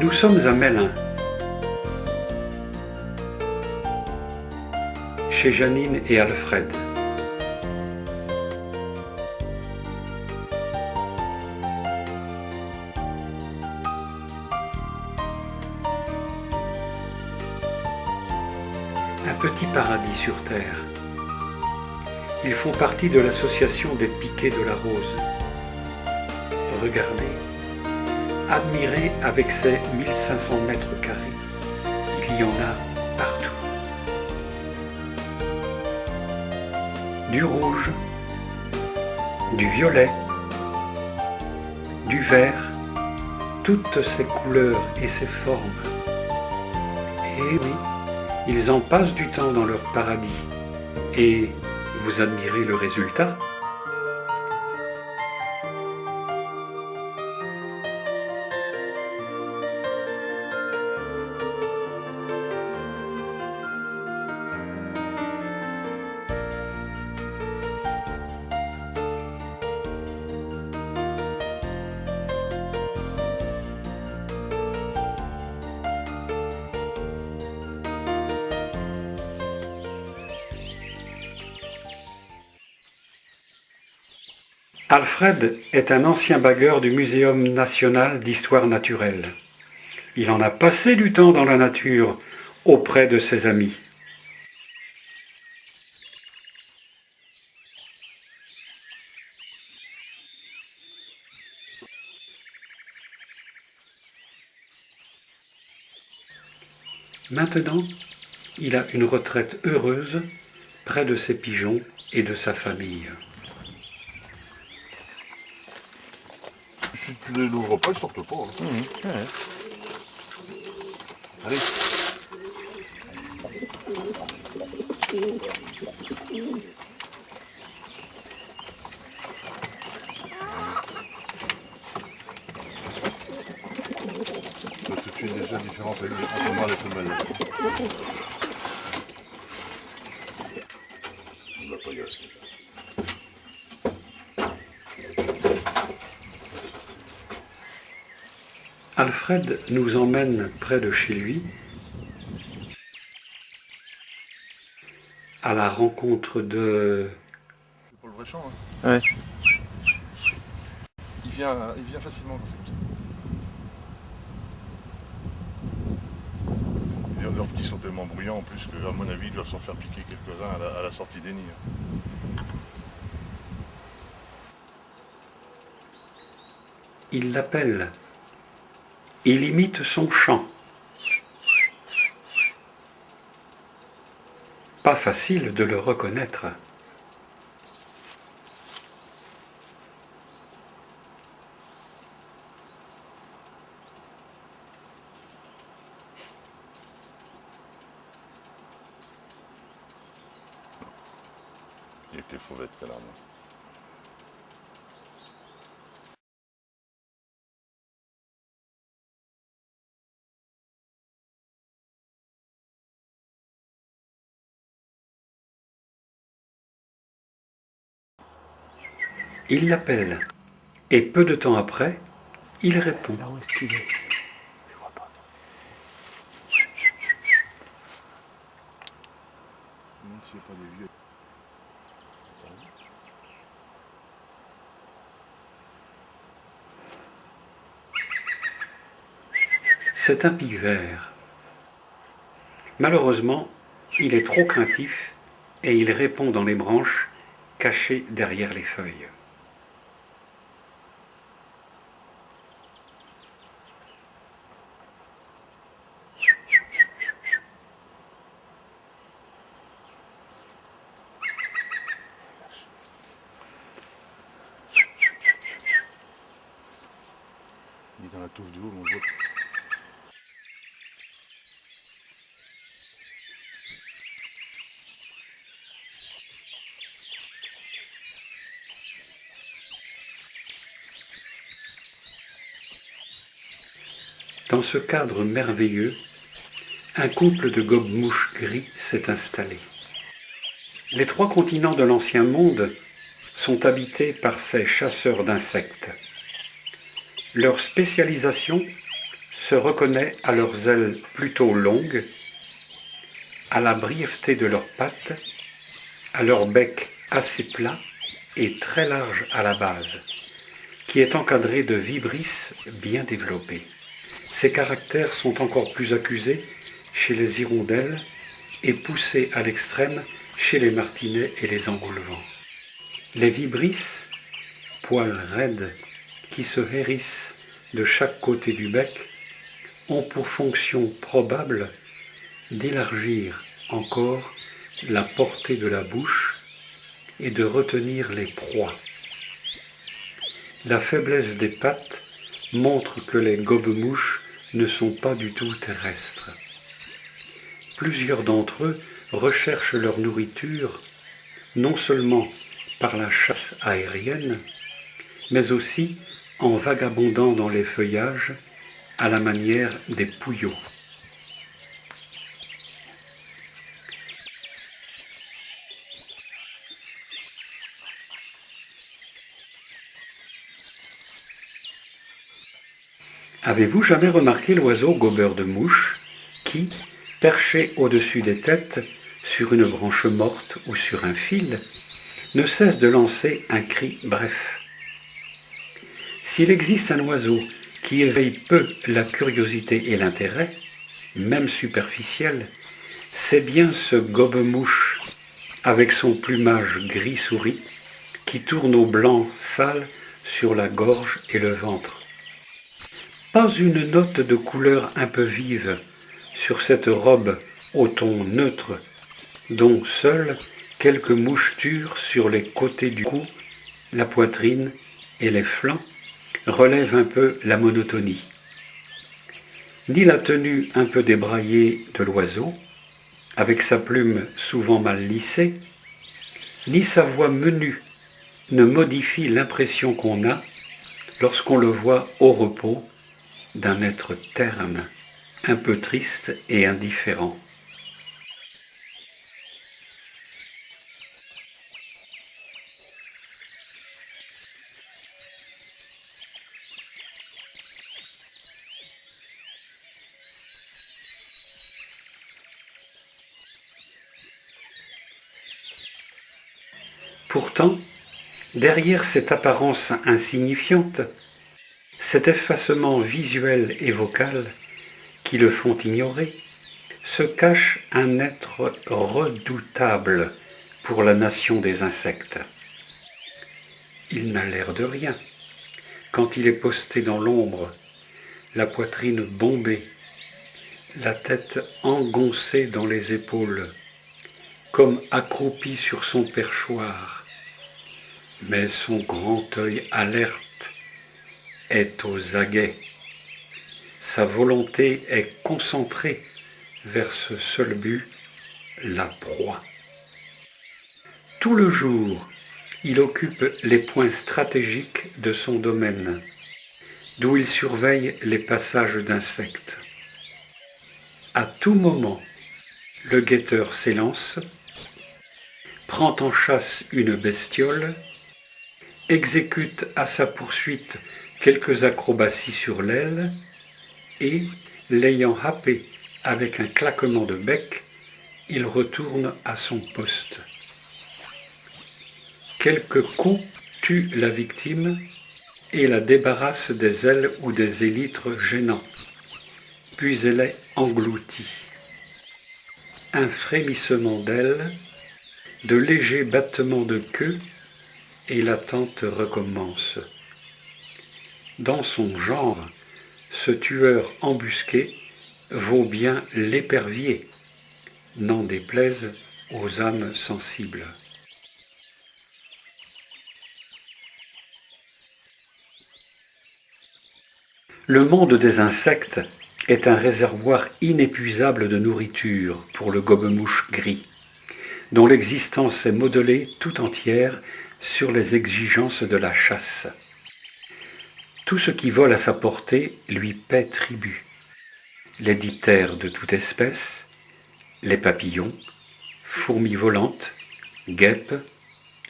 Nous sommes à Melun, chez Janine et Alfred. Un petit paradis sur terre. Ils font partie de l'association des Piquets de la Rose. Regardez, admirez avec ses 1500 mètres carrés. Il y en a partout. Du rouge, du violet, du vert, toutes ces couleurs et ces formes. Et oui, ils en passent du temps dans leur paradis. Et vous admirez le résultat? Alfred est un ancien bagueur du Muséum national d'histoire naturelle. Il en a passé du temps dans la nature, auprès de ses amis. Maintenant, il a une retraite heureuse près de ses pigeons et de sa famille. Si tu ne les l'ouvres pas, ils sortent pas. Hein. Ouais. Allez. Tu as tout de suite déjà différence avec les mâles et les femelles. On va pas gasser. Alfred nous emmène près de chez lui à la rencontre de... C'est pour le vrai champ. Hein. Ouais. Il vient facilement comme ça. Et leurs petits sont tellement bruyants en plus que, à mon avis, ils doivent s'en faire piquer quelques-uns à la sortie des nids. Il l'appelle. Il imite son chant. Pas facile de le reconnaître. Il était fauvette, Calarme. Il l'appelle. Et peu de temps après, il répond. Là où est-ce qu'il est? Je vois pas. Même s'il n'y a pas des vieux. C'est un pic vert. Malheureusement, il est trop craintif et il répond dans les branches cachées derrière les feuilles. Il est dans la touffe du haut, on le voit. Dans ce cadre merveilleux, un couple de gobe-mouches gris s'est installé. Les 3 continents de l'ancien monde sont habités par ces chasseurs d'insectes. Leur spécialisation, se reconnaît à leurs ailes plutôt longues, à la brièveté de leurs pattes, à leur bec assez plat et très large à la base, qui est encadré de vibrisses bien développées. Ces caractères sont encore plus accusés chez les hirondelles et poussés à l'extrême chez les martinets et les engoulevents. Les vibrisses, poils raides qui se hérissent de chaque côté du bec, ont pour fonction probable d'élargir encore la portée de la bouche et de retenir les proies. La faiblesse des pattes montre que les gobe-mouches ne sont pas du tout terrestres. Plusieurs d'entre eux recherchent leur nourriture non seulement par la chasse aérienne, mais aussi en vagabondant dans les feuillages à la manière des pouillots. Avez-vous jamais remarqué l'oiseau gobeur de mouche qui, perché au-dessus des têtes, sur une branche morte ou sur un fil, ne cesse de lancer un cri bref? S'il existe un oiseau qui éveille peu la curiosité et l'intérêt, même superficiel, c'est bien ce gobe-mouche, avec son plumage gris souris, qui tourne au blanc sale sur la gorge et le ventre. Pas une note de couleur un peu vive sur cette robe au ton neutre, dont seules quelques mouchetures sur les côtés du cou, la poitrine et les flancs relèvent un peu la monotonie. Ni la tenue un peu débraillée de l'oiseau, avec sa plume souvent mal lissée, ni sa voix menue ne modifie l'impression qu'on a lorsqu'on le voit au repos d'un être terne, un peu triste et indifférent. Pourtant, derrière cette apparence insignifiante, cet effacement visuel et vocal qui le font ignorer, se cache un être redoutable pour la nation des insectes. Il n'a l'air de rien quand il est posté dans l'ombre, la poitrine bombée, la tête engoncée dans les épaules, comme accroupi sur son perchoir. Mais son grand œil alerte est aux aguets. Sa volonté est concentrée vers ce seul but, la proie. Tout le jour, il occupe les points stratégiques de son domaine, d'où il surveille les passages d'insectes. À tout moment, le guetteur s'élance, prend en chasse une bestiole, exécute à sa poursuite quelques acrobaties sur l'aile et, l'ayant happé avec un claquement de bec, il retourne à son poste. Quelques coups tuent la victime et la débarrassent des ailes ou des élytres gênants, puis elle est engloutie. Un frémissement d'ailes, de légers battements de queue, et l'attente recommence. Dans son genre, ce tueur embusqué vaut bien l'épervier, n'en déplaise aux âmes sensibles. Le monde des insectes est un réservoir inépuisable de nourriture pour le gobe-mouche gris, dont l'existence est modelée tout entière sur les exigences de la chasse. Tout ce qui vole à sa portée lui paie tribut. Les diptères de toute espèce, les papillons, fourmis volantes, guêpes,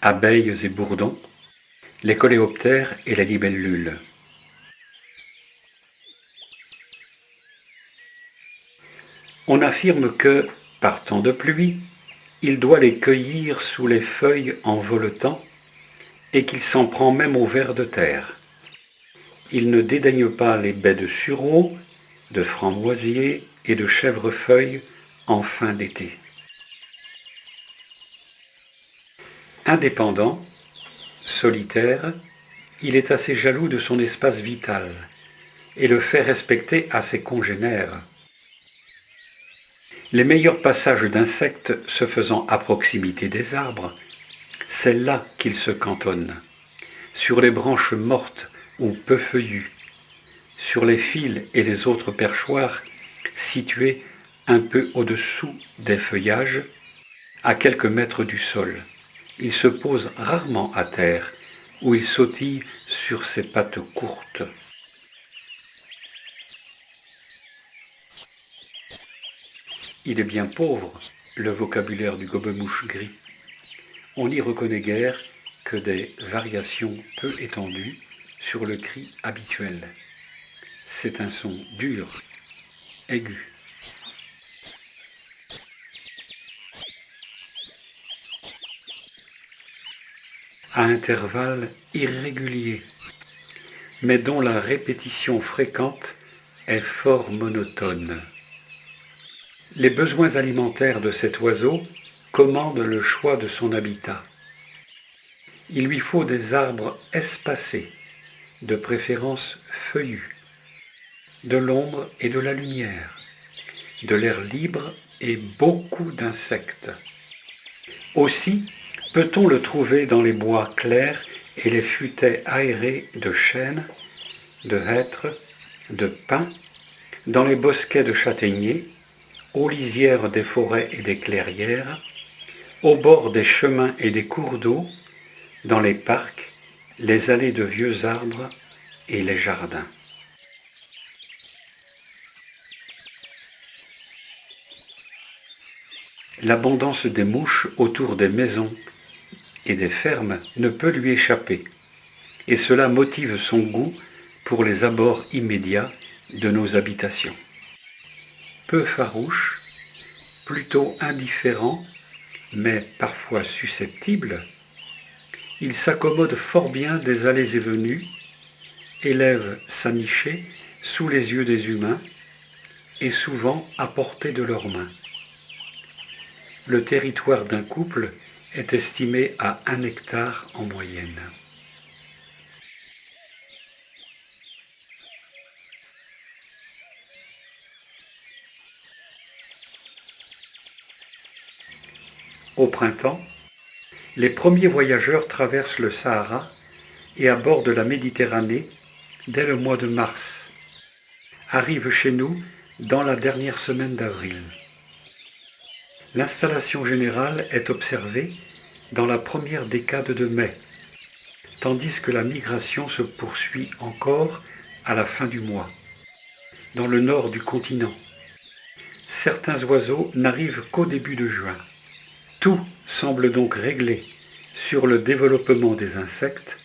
abeilles et bourdons, les coléoptères et les libellules. On affirme que, par temps de pluie, il doit les cueillir sous les feuilles en voletant et qu'il s'en prend même aux vers de terre. Il ne dédaigne pas les baies de sureau, de framboisier et de chèvrefeuille en fin d'été. Indépendant, solitaire, il est assez jaloux de son espace vital et le fait respecter à ses congénères. Les meilleurs passages d'insectes se faisant à proximité des arbres, c'est là qu'il se cantonne, sur les branches mortes ou peu feuillues, sur les fils et les autres perchoirs situés un peu au-dessous des feuillages, à quelques mètres du sol. Il se pose rarement à terre, où il sautille sur ses pattes courtes. Il est bien pauvre, le vocabulaire du gobe-mouche gris. On n'y reconnaît guère que des variations peu étendues sur le cri habituel. C'est un son dur, aigu. À intervalles irréguliers, mais dont la répétition fréquente est fort monotone. Les besoins alimentaires de cet oiseau commandent le choix de son habitat. Il lui faut des arbres espacés, de préférence feuillus, de l'ombre et de la lumière, de l'air libre et beaucoup d'insectes. Aussi peut-on le trouver dans les bois clairs et les futaies aérées de chênes, de hêtres, de pins, dans les bosquets de châtaigniers, aux lisières des forêts et des clairières, au bord des chemins et des cours d'eau, dans les parcs, les allées de vieux arbres et les jardins. L'abondance des mouches autour des maisons et des fermes ne peut lui échapper, et cela motive son goût pour les abords immédiats de nos habitations. Peu farouche, plutôt indifférent, mais parfois susceptible, il s'accommode fort bien des allées et venues, élève sa nichée sous les yeux des humains et souvent à portée de leurs mains. Le territoire d'un couple est estimé à 1 hectare en moyenne. Au printemps, les premiers voyageurs traversent le Sahara et abordent la Méditerranée dès le mois de mars, arrivent chez nous dans la dernière semaine d'avril. L'installation générale est observée dans la première décade de mai, tandis que la migration se poursuit encore à la fin du mois. Dans le nord du continent, certains oiseaux n'arrivent qu'au début de juin. Tout semble donc réglé sur le développement des insectes